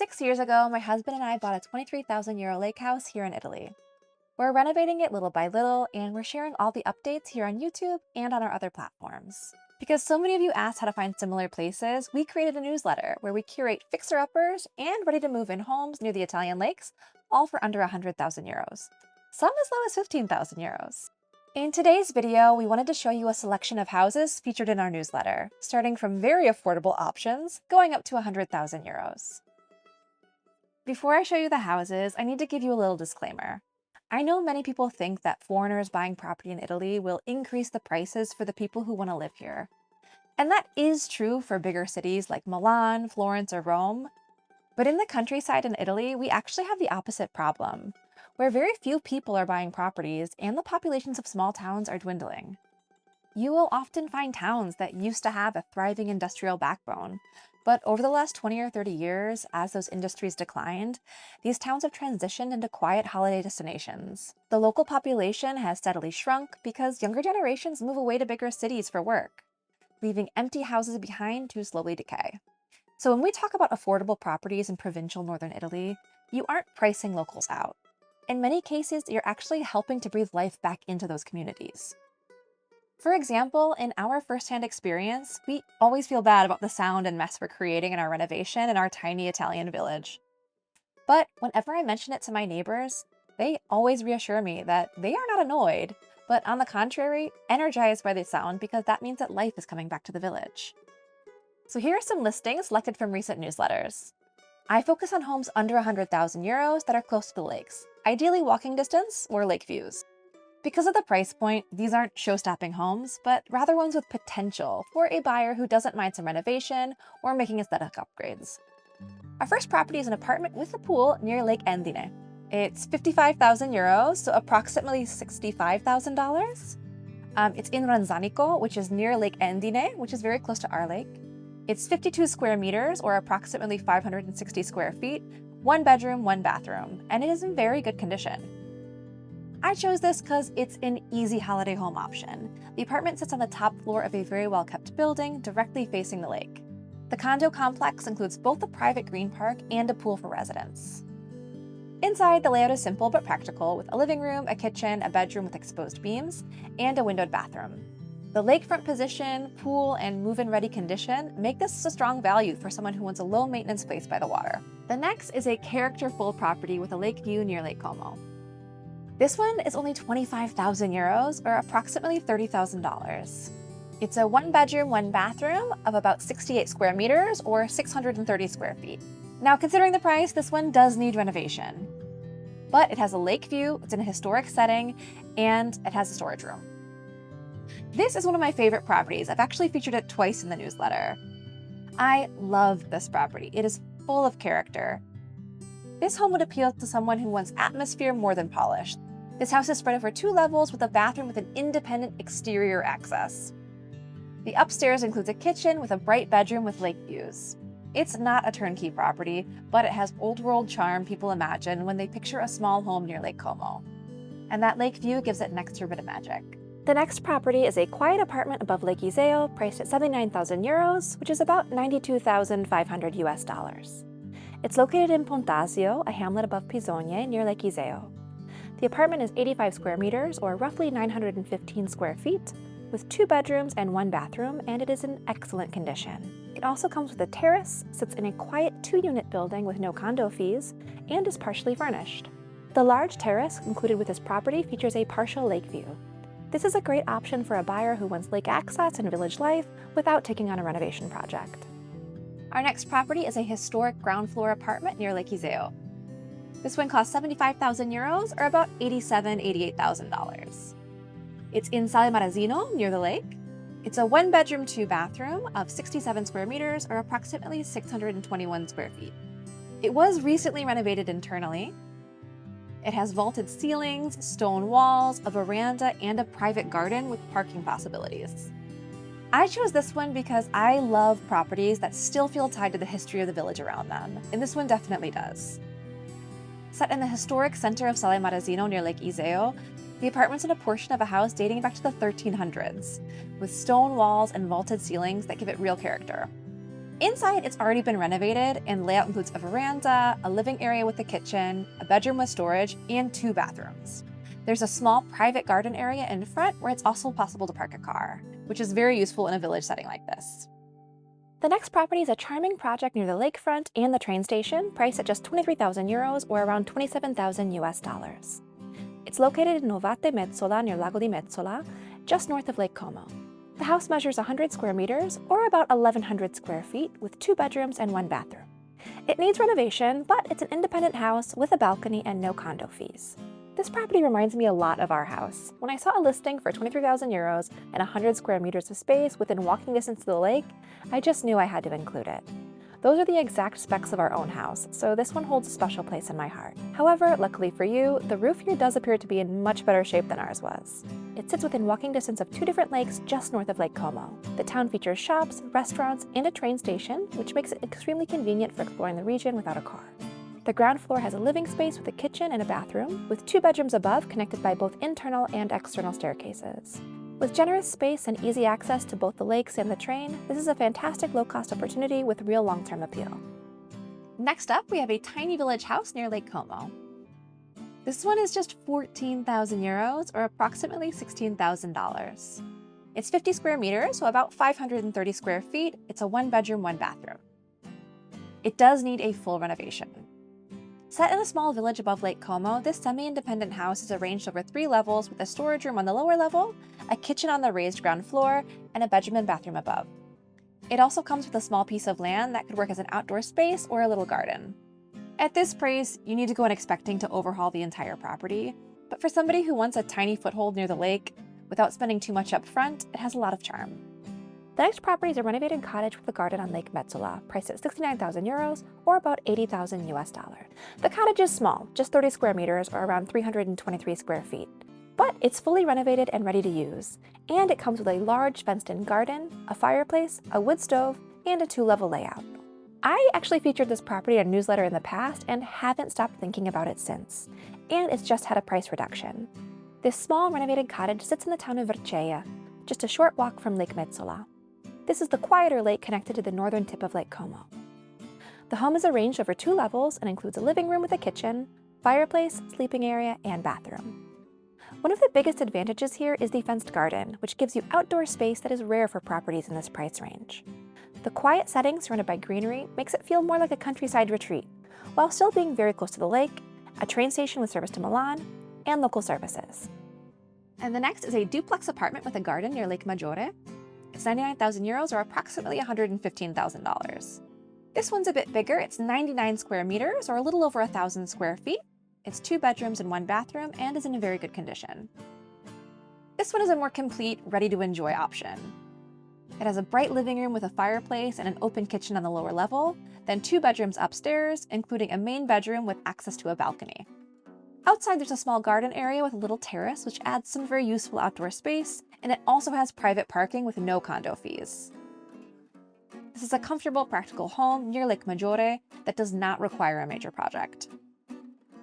6 years ago, my husband and I bought a 23,000 euro lake house here in Italy. We're renovating it little by little, and we're sharing all the updates here on YouTube and on our other platforms. Because so many of you asked how to find similar places, we created a newsletter where we curate fixer-uppers and ready-to-move-in homes near the Italian lakes, all for under 100,000 euros. Some as low as 15,000 euros. In today's video, we wanted to show you a selection of houses featured in our newsletter, starting from very affordable options, going up to 100,000 euros. Before I show you the houses, I need to give you a little disclaimer. I know many people think that foreigners buying property in Italy will increase the prices for the people who want to live here. And that is true for bigger cities like Milan, Florence, or Rome. But in the countryside in Italy, we actually have the opposite problem, where very few people are buying properties and the populations of small towns are dwindling. You will often find towns that used to have a thriving industrial backbone, but over the last 20 or 30 years, as those industries declined, these towns have transitioned into quiet holiday destinations. The local population has steadily shrunk because younger generations move away to bigger cities for work, leaving empty houses behind to slowly decay. So when we talk about affordable properties in provincial northern Italy, you aren't pricing locals out. In many cases, you're actually helping to breathe life back into those communities. For example, in our firsthand experience, we always feel bad about the sound and mess we're creating in our renovation in our tiny Italian village. But whenever I mention it to my neighbors, they always reassure me that they are not annoyed, but on the contrary, energized by the sound because that means that life is coming back to the village. So here are some listings selected from recent newsletters. I focus on homes under 100,000 euros that are close to the lakes, ideally walking distance or lake views. Because of the price point, these aren't show-stopping homes, but rather ones with potential for a buyer who doesn't mind some renovation or making aesthetic upgrades. Our first property is an apartment with a pool near Lake Endine. It's 55,000 euros, so approximately $65,000. It's in Ranzanico, which is near Lake Endine, which is very close to our lake. It's 52 square meters, or approximately 560 square feet, 1 bedroom, 1 bathroom, and it is in very good condition. I chose this because it's an easy holiday home option. The apartment sits on the top floor of a very well-kept building directly facing the lake. The condo complex includes both a private green park and a pool for residents. Inside, the layout is simple but practical, with a living room, a kitchen, a bedroom with exposed beams, and a windowed bathroom. The lakefront position, pool, and move-in ready condition make this a strong value for someone who wants a low-maintenance place by the water. The next is a character-full property with a lake view near Lake Como. This one is only 25,000 euros, or approximately $30,000. It's a 1-bedroom, 1-bathroom of about 68 square meters, or 630 square feet. Now, considering the price, this one does need renovation. But it has a lake view, it's in a historic setting, and it has a storage room. This is one of my favorite properties. I've actually featured it twice in the newsletter. I love this property. It is full of character. This home would appeal to someone who wants atmosphere more than polish. This house is spread over 2 levels with a bathroom with an independent exterior access. The upstairs includes a kitchen with a bright bedroom with lake views. It's not a turnkey property, but it has old-world charm people imagine when they picture a small home near Lake Como. And that lake view gives it an extra bit of magic. The next property is a quiet apartment above Lake Iseo, priced at 79,000 euros, which is about 92,500 US dollars. It's located in Pontasio, a hamlet above Pisogne near Lake Iseo. The apartment is 85 square meters, or roughly 915 square feet, with 2 bedrooms and 1 bathroom, and it is in excellent condition. It also comes with a terrace, sits in a quiet 2-unit building with no condo fees, and is partially furnished. The large terrace included with this property features a partial lake view. This is a great option for a buyer who wants lake access and village life without taking on a renovation project. Our next property is a historic ground floor apartment near Lake Iseo. This one costs 75,000 euros, or about $88,000. It's in Sale Marazzino, near the lake. It's a 1-bedroom, 2-bathroom of 67 square meters, or approximately 621 square feet. It was recently renovated internally. It has vaulted ceilings, stone walls, a veranda, and a private garden with parking possibilities. I chose this one because I love properties that still feel tied to the history of the village around them, and this one definitely does. Set in the historic center of Sale Marazzino near Lake Iseo, the apartment's in a portion of a house dating back to the 1300s, with stone walls and vaulted ceilings that give it real character. Inside, it's already been renovated, and layout includes a veranda, a living area with a kitchen, a bedroom with storage, and 2 bathrooms. There's a small private garden area in front where it's also possible to park a car, which is very useful in a village setting like this. The next property is a charming project near the lakefront and the train station, priced at just 23,000 euros or around 27,000 US dollars. It's located in Renovated Mezzola near Lago di Mezzola, just north of Lake Como. The house measures 100 square meters, or about 1,100 square feet, with 2 bedrooms and 1 bathroom. It needs renovation, but it's an independent house with a balcony and no condo fees. This property reminds me a lot of our house. When I saw a listing for 23,000 euros and 100 square meters of space within walking distance to the lake, I just knew I had to include it. Those are the exact specs of our own house, so this one holds a special place in my heart. However, luckily for you, the roof here does appear to be in much better shape than ours was. It sits within walking distance of 2 different lakes just north of Lake Como. The town features shops, restaurants, and a train station, which makes it extremely convenient for exploring the region without a car. The ground floor has a living space with a kitchen and a bathroom, with 2 bedrooms above connected by both internal and external staircases. With generous space and easy access to both the lakes and the train, this is a fantastic low-cost opportunity with real long-term appeal. Next up, we have a tiny village house near Lake Como. This one is just 14,000 euros, or approximately $16,000. It's 50 square meters, so about 530 square feet. It's a 1-bedroom, 1-bathroom. It does need a full renovation. Set in a small village above Lake Como, this semi-independent house is arranged over 3 levels with a storage room on the lower level, a kitchen on the raised ground floor, and a bedroom and bathroom above. It also comes with a small piece of land that could work as an outdoor space or a little garden. At this price, you need to go in expecting to overhaul the entire property, but for somebody who wants a tiny foothold near the lake, without spending too much up front, it has a lot of charm. The next property is a renovated cottage with a garden on Lake Mezzola, priced at 69,000 euros or about 80,000 US dollars. The cottage is small, just 30 square meters or around 323 square feet. But it's fully renovated and ready to use, and it comes with a large fenced-in garden, a fireplace, a wood stove, and a 2-level layout. I actually featured this property in a newsletter in the past and haven't stopped thinking about it since, and it's just had a price reduction. This small renovated cottage sits in the town of Verceia, just a short walk from Lake Mezzola. This is the quieter lake connected to the northern tip of Lake Como. The home is arranged over 2 levels and includes a living room with a kitchen, fireplace, sleeping area, and bathroom. One of the biggest advantages here is the fenced garden, which gives you outdoor space that is rare for properties in this price range. The quiet setting surrounded by greenery makes it feel more like a countryside retreat, while still being very close to the lake, a train station with service to Milan, and local services. And the next is a duplex apartment with a garden near Lake Maggiore. It's 99,000 euros or approximately $115,000. This one's a bit bigger. It's 99 square meters or a little over 1,000 square feet. It's 2 bedrooms and 1 bathroom and is in very good condition. This one is a more complete, ready-to-enjoy option. It has a bright living room with a fireplace and an open kitchen on the lower level, then 2 bedrooms upstairs, including a main bedroom with access to a balcony. Outside, there's a small garden area with a little terrace, which adds some very useful outdoor space, and it also has private parking with no condo fees. This is a comfortable, practical home near Lake Maggiore that does not require a major project.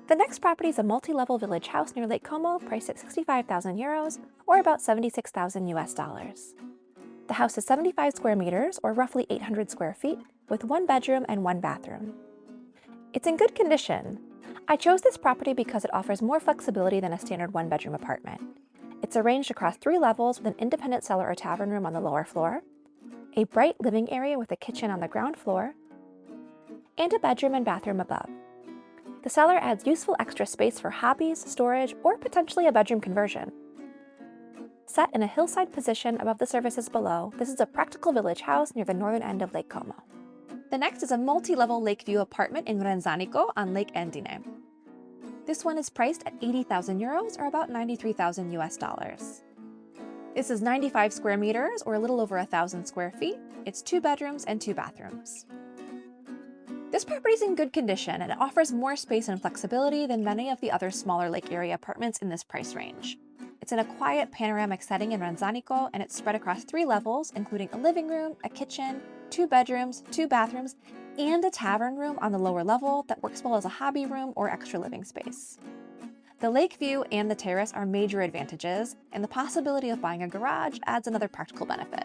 The next property is a multi-level village house near Lake Como, priced at 65,000 euros, or about 76,000 US dollars. The house is 75 square meters, or roughly 800 square feet, with 1 bedroom and 1 bathroom. It's in good condition. I chose this property because it offers more flexibility than a standard 1-bedroom apartment. It's arranged across 3 levels with an independent cellar or tavern room on the lower floor, a bright living area with a kitchen on the ground floor, and a bedroom and bathroom above. The cellar adds useful extra space for hobbies, storage, or potentially a bedroom conversion. Set in a hillside position above the services below, this is a practical village house near the northern end of Lake Como. The next is a multi-level lakeview apartment in Ranzanico on Lake Endine. This one is priced at 80,000 euros or about 93,000 US dollars. This is 95 square meters or a little over 1,000 square feet. It's 2 bedrooms and 2 bathrooms. This property is in good condition and it offers more space and flexibility than many of the other smaller lake area apartments in this price range. It's in a quiet panoramic setting in Ranzanico and it's spread across 3 levels, including a living room, a kitchen, 2 bedrooms, 2 bathrooms, and a tavern room on the lower level that works well as a hobby room or extra living space. The lake view and the terrace are major advantages, and the possibility of buying a garage adds another practical benefit.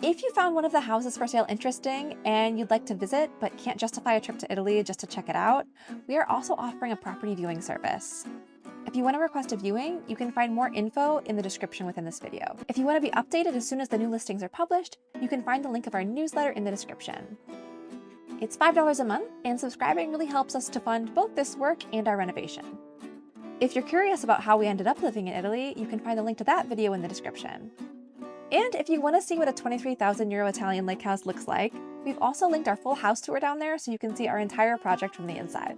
If you found one of the houses for sale interesting and you'd like to visit but can't justify a trip to Italy just to check it out, we are also offering a property viewing service. If you want to request a viewing, you can find more info in the description within this video. If you want to be updated as soon as the new listings are published, you can find the link of our newsletter in the description. It's $5 a month, and subscribing really helps us to fund both this work and our renovation. If you're curious about how we ended up living in Italy, you can find the link to that video in the description. And if you want to see what a €23,000 Italian lake house looks like, we've also linked our full house tour down there so you can see our entire project from the inside.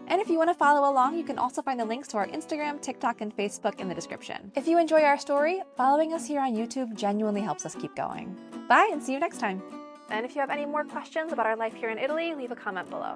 And if you want to follow along, you can also find the links to our Instagram, TikTok, and Facebook in the description. If you enjoy our story, following us here on YouTube genuinely helps us keep going. Bye, and see you next time! And if you have any more questions about our life here in Italy, leave a comment below.